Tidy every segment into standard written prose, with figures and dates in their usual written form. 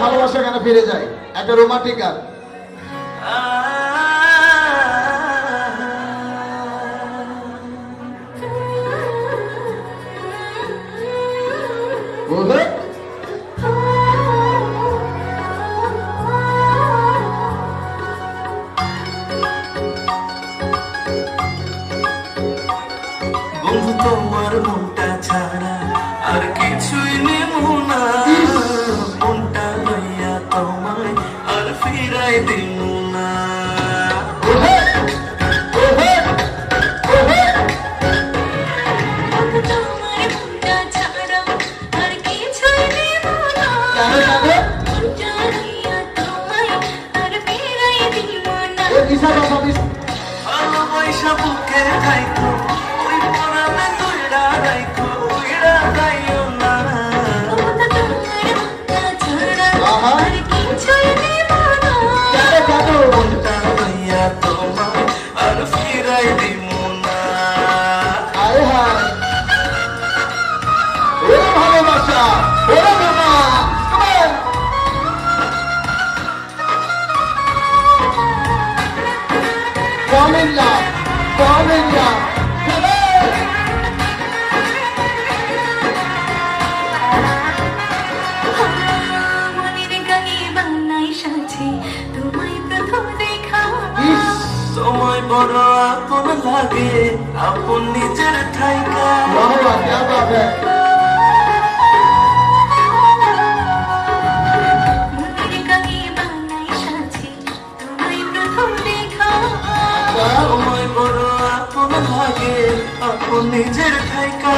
ভালোবাসা গানে ফিরে যায়, একটা রোমান্টিক গান। বন্ধু তোমার মনটা ছাড়া আর কিছুই নেব না, মনটা লইয়া তোমায় আর ফিরাই দিব না। ভালোবাসা বুকে থাইকো, ওই পরামে তুইরা রাইকো, উইরা যাইও না। মনটা লইয়া তোমায় আর ফিরাই দিব না। আরে হায়, ওরে ভালোবাসা, ওরে মামা, fall in love, fall in love. তোমায় বড় আপন লাগে, আপন নিজের ঠাইকা। क्या बात है। তোমায় বড় আপন লাগে, আপন নিজের ঠাইকা।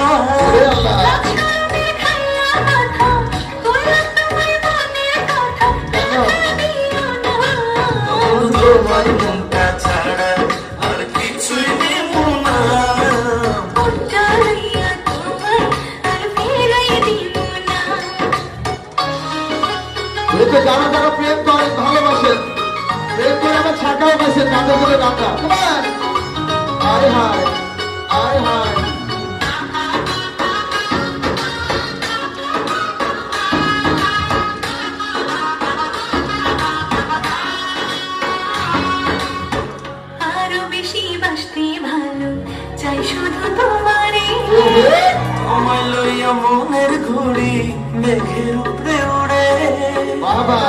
তোমার মনটা ছাড়া আর কিছুই নেব না। যারা যারা প্রেম করে ভালোবাসেন, প্রেম করে আমার ছাকাও পাইছেন, তাদের করে গানটা। আরে হায়, আরে হায়। তোমায় লইয়া মনের ঘুড়ি মেঘের উপরে উড়ে। বাবা